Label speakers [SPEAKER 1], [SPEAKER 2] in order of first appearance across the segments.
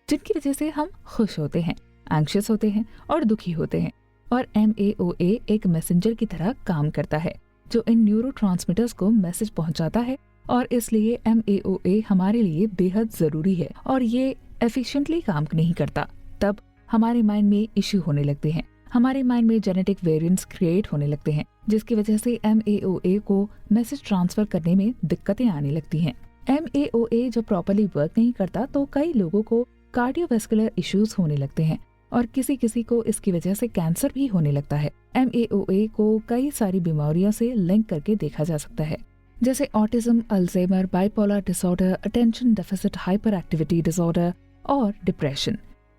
[SPEAKER 1] जिनकी वजह से हम खुश होते हैं, एंग्शियस होते हैं और दुखी होते हैं। और MAOA एक मैसेंजर की तरह काम करता है जो इन न्यूरोट्रांसमीटर्स को मैसेज पहुंचाता है, और इसलिए MAOA हमारे लिए बेहद जरूरी है। और ये एफिशिएंटली काम नहीं करता तब हमारे माइंड में इश्यू होने लगते हैं, हमारे माइंड में जेनेटिक वेरिएंट्स क्रिएट होने लगते हैं, जिसकी वजह से MAOA को मैसेज ट्रांसफर करने में दिक्कतें आने लगती हैं। MAOA जब प्रॉपर्ली वर्क नहीं करता तो कई लोगों को कार्डियोवैस्कुलर इश्यूज होने लगते हैं और किसी किसी को इसकी वजह से कैंसर भी होने लगता है। MAOA को कई सारी बीमारियों से लिंक करके देखा जा सकता है, जैसे autism, Alzheimer, bipolar disorder, attention deficit hyper activity disorder और डिप्रेशन।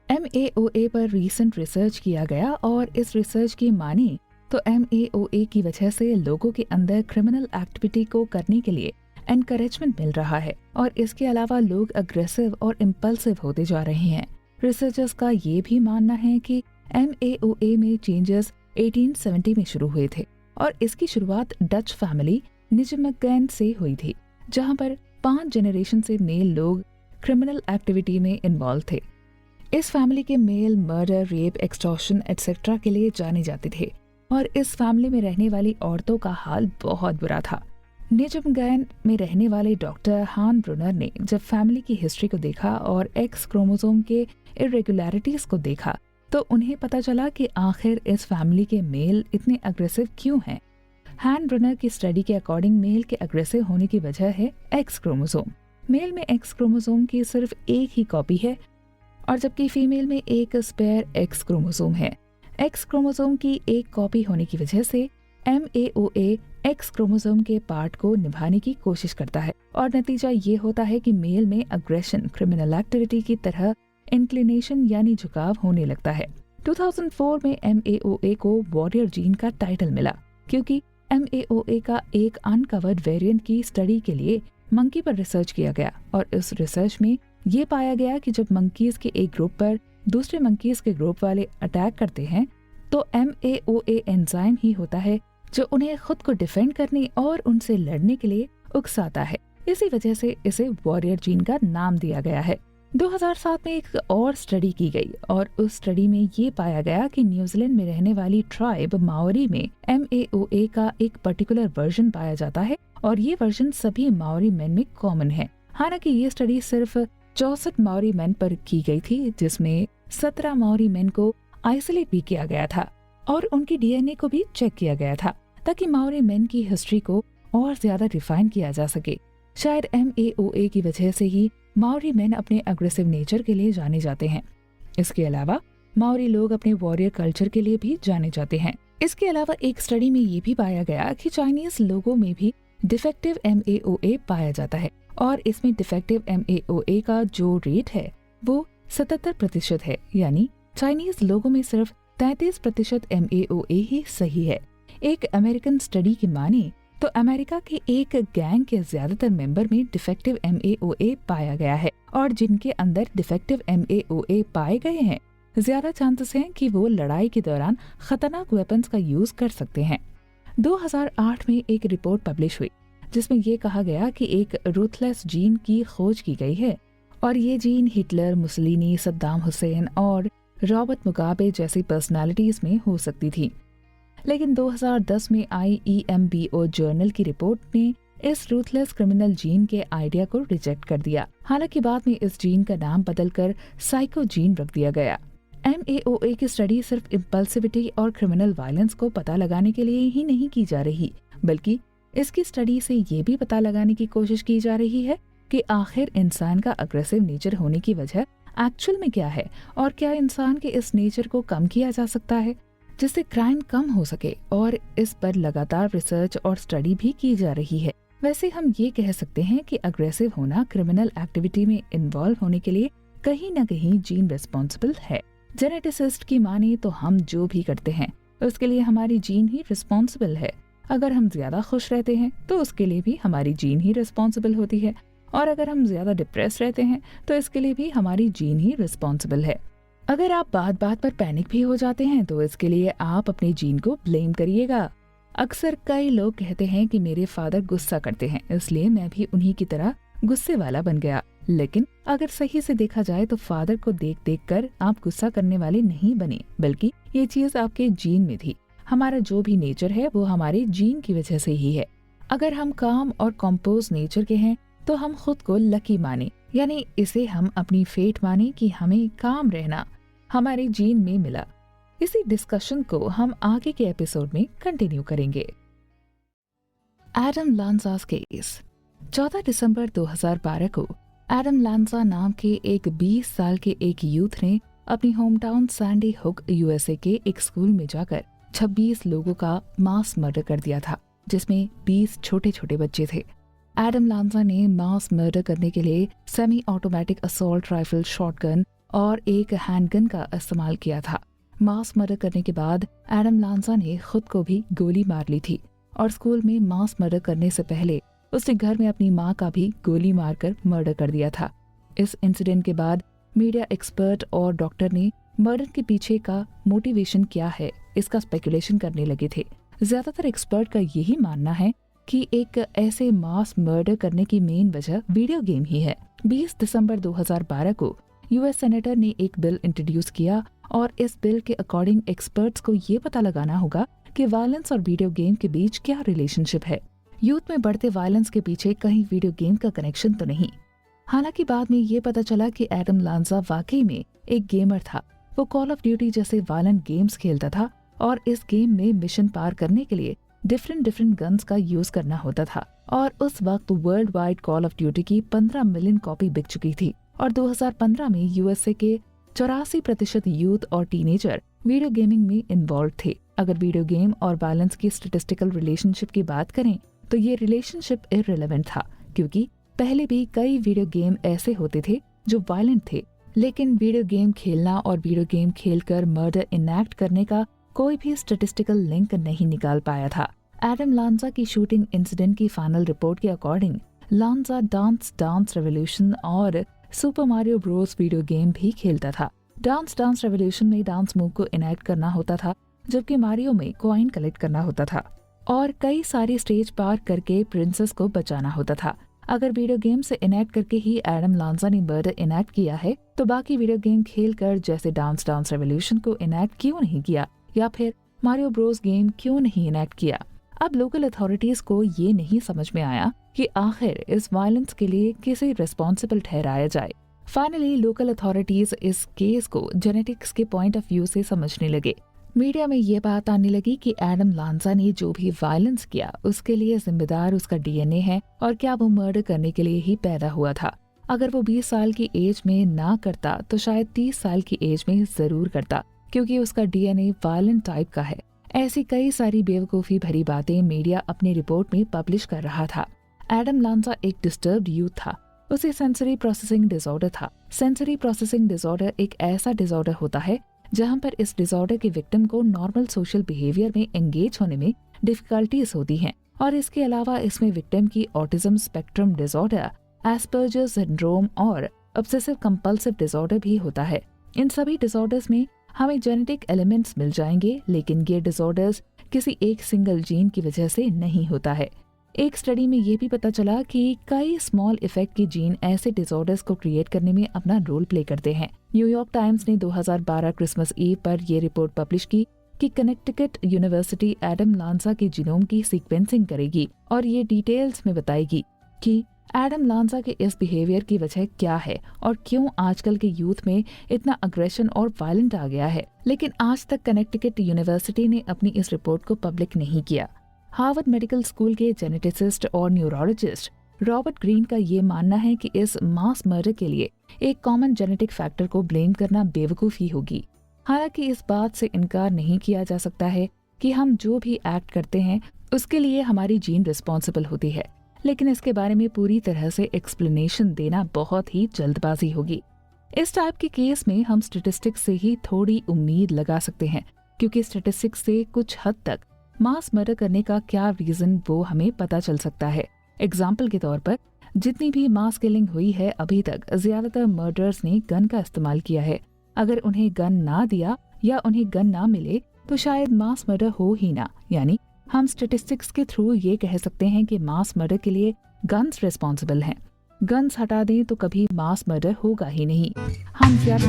[SPEAKER 1] MAOA पर रीसेंट रिसर्च किया गया और इस रिसर्च की माने तो MAOA की वजह से लोगों के अंदर क्रिमिनल एक्टिविटी को करने के लिए एनकरेजमेंट मिल रहा है और इसके अलावा लोग अग्रेसिव और इम्पल्सिव होते जा रहे हैं। रिसर्चर्स का ये भी मानना है कि MAOA में चेंजेस 1870 में शुरू हुए थे और इसकी शुरुआत डच फैमिली निजमगैन से हुई थी, जहां पर 5 जनरेशन से मेल लोग क्रिमिनल एक्टिविटी में इन्वॉल्व थे। इस फैमिली के male murder, rape, extortion etcetera के लिए जाने जाते थे और इस फैमिली में रहने वाली औरतों का हाल बहुत बुरा था। निजमगैन में रहने वाले डॉक्टर हान ब्रुनर ने जब फैमिली की हिस्ट्री को देखा और एक्स क्रोमोसोम के इरेगुलरिटीज को देखा तो उन्हें पता चला कि आखिर इस फैमिली के मेल इतने अग्रेसिव क्यों हैं। हान ब्रुनर की स्टडी के अकॉर्डिंग मेल के अग्रेसिव होने की वजह है एक्स क्रोमोसोम। मेल में एक्स क्रोमोसोम की सिर्फ एक ही कॉपी है और जबकि फीमेल में एक स्पेयर एक्स क्रोमोसोम है। एक्स क्रोमोसोम की एक कॉपी होने की वजह से MAOA एक्स क्रोमोसोम के पार्ट को निभाने की कोशिश करता है और नतीजा ये होता है कि मेल में अग्रेशन, क्रिमिनल एक्टिविटी की तरह इंक्लिनेशन यानी झुकाव होने लगता है। 2004 में MAOA को वॉरियर जीन का टाइटल मिला क्योंकि MAOA का एक अनकवर्ड वेरिएंट की स्टडी के लिए मंकी पर रिसर्च किया गया और इस रिसर्च में ये पाया गया कि जब मंकीज के एक ग्रुप पर दूसरे मंकीज के ग्रुप वाले अटैक करते हैं तो MAOA एंजाइम ही होता है जो उन्हें खुद को डिफेंड करने और उनसे लड़ने के लिए उकसाता है। इसी वजह से इसे वॉरियर जीन का नाम दिया गया है। 2007 में एक और स्टडी की गई और उस स्टडी में ये पाया गया कि न्यूजीलैंड में रहने वाली ट्राइब माओरी में MAOA का एक पर्टिकुलर वर्जन पाया जाता है और ये वर्जन सभी माओरी मैन में कॉमन है। हालांकि ये स्टडी सिर्फ 64 माओरी मैन पर की गई थी, जिसमें 17 माओरी मैन को आइसोलेट भी किया गया था और उनकी DNA को भी चेक किया गया था ताकि माओरी मैन की हिस्ट्री को और ज्यादा रिफाइन किया जा सके। शायद MAOA की वजह से ही माओरी मैन अपने अग्रेसिव नेचर के लिए जाने जाते हैं। इसके अलावा माओरी लोग अपने वॉरियर कल्चर के लिए भी जाने जाते हैं। इसके अलावा एक स्टडी में ये भी पाया गया कि चाइनीज लोगों में भी डिफेक्टिव MAOA पाया जाता है और इसमें डिफेक्टिव MAOA का जो रेट है वो 77% है, यानी चाइनीज लोगों में सिर्फ 33% MAOA ही सही है। एक अमेरिकन स्टडी की माने तो अमेरिका के एक गैंग के ज्यादातर मेंबर में डिफेक्टिव MAOA पाया गया है और जिनके अंदर डिफेक्टिव MAOA पाए गए हैं ज्यादा चांसेस हैं कि वो लड़ाई के दौरान खतरनाक वेपन्स का यूज कर सकते हैं। 2008 में एक रिपोर्ट पब्लिश हुई जिसमें ये कहा गया कि एक रूथलेस जीन की खोज की गई है और ये gene Hitler, Mussolini, Saddam Hussain और रॉबर्ट मुगाबे जैसी पर्सनालिटीज में हो सकती थी। लेकिन 2010 में आई EMBO जर्नल की रिपोर्ट ने इस रूथलेस क्रिमिनल जीन के आइडिया को रिजेक्ट कर दिया। हालांकि बाद में इस जीन का नाम बदलकर साइको जीन रख दिया गया। MAOA की स्टडी सिर्फ इम्पल्सिविटी और क्रिमिनल वायलेंस को पता लगाने के लिए ही नहीं की जा रही, बल्कि इसकी स्टडी से ये भी पता लगाने की कोशिश की जा रही है कि आखिर इंसान का अग्रेसिव नेचर होने की वजह एक्चुअल में क्या है और क्या इंसान के इस नेचर को कम किया जा सकता है जिससे क्राइम कम हो सके। और इस पर लगातार रिसर्च और स्टडी भी की जा रही है। वैसे हम ये कह सकते हैं कि अग्रेसिव होना क्रिमिनल एक्टिविटी में इन्वॉल्व होने के लिए कहीं न कहीं जीन रिस्पॉन्सिबल है। जेनेटिसिस्ट की माने तो हम जो भी करते हैं उसके लिए हमारी जीन ही रिस्पॉन्सिबल है। अगर हम ज्यादा खुश रहते हैं तो उसके लिए भी हमारी जीन ही रिस्पॉन्सिबल होती है और अगर हम ज्यादा डिप्रेस रहते हैं तो इसके लिए भी हमारी जीन ही रिस्पॉन्सिबल है। अगर आप बात बात पर पैनिक भी हो जाते हैं तो इसके लिए आप अपने जीन को ब्लेम करिएगा। अक्सर कई लोग कहते हैं कि मेरे फादर गुस्सा करते हैं इसलिए मैं भी उन्हीं की तरह गुस्से वाला बन गया, लेकिन अगर सही से देखा जाए तो फादर को देख देख कर आप गुस्सा करने वाले नहीं बने, बल्कि ये चीज आपके जीन में थी। हमारा जो भी नेचर है वो हमारे जीन की वजह से ही है। अगर हम काम और कंपोज नेचर के हैं तो हम खुद को लकी माने, यानी इसे हम अपनी फेट माने कि हमें काम रहना हमारे जीन में मिला। इसी डिस्कशन को हम आगे के एपिसोड में कंटिन्यू करेंगे। Adam लांज़ास case. 14 दिसंबर 2012 को एडम लांज़ा नाम के एक 20 साल के एक यूथ ने अपनी home town Sandy hook USA के एक स्कूल में जाकर 26 लोगों का मास मर्डर कर दिया था, जिसमें 20 छोटे छोटे बच्चे थे। एडम लांज़ा ने मास मर्डर करने के लिए semi automatic assault rifle, shotgun और एक हैंडगन का इस्तेमाल किया था। मास मर्डर करने के बाद एडम लांज़ा ने खुद को भी गोली मार ली थी और स्कूल में मास मर्डर करने से पहले उसने घर में अपनी मां का भी गोली मारकर मर्डर कर दिया था। इस इंसिडेंट के बाद मीडिया एक्सपर्ट और डॉक्टर ने मर्डर के पीछे का मोटिवेशन क्या है इसका स्पेकुलेशन करने लगे थे। ज्यादातर एक्सपर्ट का यही मानना है कि एक ऐसे मास मर्डर करने की मेन वजह वीडियो गेम ही है। 20 दिसंबर 2012 को यूएस सेनेटर ने एक बिल इंट्रोड्यूस किया और इस बिल के अकॉर्डिंग एक्सपर्ट्स को ये पता लगाना होगा कि वायलेंस और वीडियो गेम के बीच क्या रिलेशनशिप है। यूथ में बढ़ते वायलेंस के पीछे कहीं वीडियो गेम का कनेक्शन तो नहीं। हालांकि बाद में ये पता चला कि एडम लांज़ा वाकई में एक गेमर था। वो कॉल ऑफ ड्यूटी जैसे वायलेंट गेम्स खेलता था और इस गेम में मिशन पार करने के लिए डिफरेंट गन्स का यूज करना होता था। और उस वक्त world wide call of duty की 15 मिलियन कॉपी बिक चुकी थी और 2015 में यूएसए के 84% यूथ और टीनेजर वीडियो गेमिंग में इन्वॉल्व थे। अगर वीडियो गेम और वायलेंस की स्टैटिस्टिकल रिलेशनशिप की बात करें तो ये रिलेशनशिप इररिलेवेंट था, क्योंकि पहले भी कई वीडियो गेम ऐसे होते थे जो वायलेंट थे, लेकिन वीडियो गेम खेलना और वीडियो गेम खेलकर मर्डर इनैक्ट करने का कोई भी स्टैटिस्टिकल लिंक नहीं निकाल पाया था। एडम लांज़ा की शूटिंग इंसिडेंट की फाइनल रिपोर्ट के अकॉर्डिंग लांज़ा डांस रेवोल्यूशन और super Mario Bros video game भी खेलता था। डांस रेवोल्यूशन में डांस मूव को इनैक्ट करना होता था, जबकि मारियो में कॉइन कलेक्ट करना होता था और कई सारी स्टेज पार करके प्रिंसेस को बचाना होता था। अगर वीडियो गेम से इनैक्ट करके ही एडम लांज़ा ने मर्डर इनैक्ट किया है तो बाकी वीडियो गेम खेलकर जैसे डांस रेवोल्यूशन को इनैक्ट क्यों नहीं किया, या फिर मारियो ब्रोस गेम क्यों नहीं इनैक्ट किया। अब लोकल अथॉरिटीज को ये नहीं समझ में आया कि आखिर इस वायलेंस के लिए किसे रिस्पॉन्सिबल ठहराया जाए। फाइनली लोकल अथॉरिटीज इस केस को जेनेटिक्स के पॉइंट ऑफ व्यू से समझने लगे। मीडिया में ये बात आने लगी कि एडम लांज़ा ने जो भी वायलेंस किया उसके लिए जिम्मेदार उसका डीएनए है और क्या वो मर्डर करने के लिए ही पैदा हुआ था। अगर वो 20 साल की एज में ना करता तो शायद 30 साल की एज में जरूर करता, क्योंकि उसका डीएनए वायलेंट टाइप का है। ऐसी कई सारी बेवकूफी भरी बातें मीडिया अपनी रिपोर्ट में पब्लिश कर रहा था। एडम लांज़ा एक डिस्टर्ब्ड यूथ था। उसे सेंसरी प्रोसेसिंग डिसऑर्डर था। सेंसरी प्रोसेसिंग डिसऑर्डर एक ऐसा डिसऑर्डर होता है जहां पर इस डिसऑर्डर के विक्टिम को नॉर्मल सोशल बिहेवियर में एंगेज होने में डिफिकल्टीज होती हैं और इसके अलावा इसमें विक्टिम की autism spectrum disorder, Asperger syndrome और ऑब्सेसिव कंपल्सिव डिसऑर्डर भी होता है। इन सभी डिसऑर्डर्स में हमें जेनेटिक एलिमेंट्स मिल जाएंगे, लेकिन ये डिसऑर्डर्स किसी एक सिंगल जीन की वजह से नहीं होता है। एक स्टडी में ये भी पता चला कि कई स्मॉल इफेक्ट के जीन ऐसे डिसऑर्डर्स को क्रिएट करने में अपना रोल प्ले करते हैं। न्यूयॉर्क टाइम्स ने 2012 क्रिसमस ईव पर ये रिपोर्ट पब्लिश की कि कनेक्टिकट यूनिवर्सिटी एडम लांज़ा के जीनोम की सीक्वेंसिंग करेगी और ये डिटेल्स में बताएगी कि एडम लांज़ा के इस बिहेवियर की वजह क्या है और क्यों आजकल के यूथ में इतना अग्रेशन और वायलेंट आ गया है। लेकिन आज तक कनेक्टिकट यूनिवर्सिटी ने अपनी इस रिपोर्ट को पब्लिक नहीं किया। हार्वर्ड मेडिकल स्कूल के जेनेटिसिस्ट और न्यूरोलॉजिस्ट रॉबर्ट ग्रीन का ये मानना है कि इस मास मर्डर के लिए एक कॉमन जेनेटिक फैक्टर को ब्लेम करना बेवकूफ़ी होगी। हालांकि इस बात से इनकार नहीं किया जा सकता है कि हम जो भी एक्ट करते हैं उसके लिए हमारी जीन रिस्पॉन्सिबल होती है, लेकिन इसके बारे में पूरी तरह से एक्सप्लेनेशन देना बहुत ही जल्दबाजी होगी। इस टाइप के केस में हम स्टैटिस्टिक्स से ही थोड़ी उम्मीद लगा सकते हैं, क्योंकि स्टैटिस्टिक्स से कुछ हद तक मास मर्डर करने का क्या रीजन वो हमें पता चल सकता है। एग्जाम्पल के तौर पर जितनी भी मास किलिंग हुई है अभी तक, ज्यादातर मर्डरर्स ने गन का इस्तेमाल किया है। अगर उन्हें गन ना दिया या उन्हें गन ना मिले तो शायद मास मर्डर हो ही ना। यानी हम स्टैटिस्टिक्स के थ्रू ये कह सकते हैं कि मास मर्डर के लिए गन्स रिस्पॉन्सिबल हैं। गन्स हटा दें तो कभी मास मर्डर होगा ही नहीं। हम ज्यादा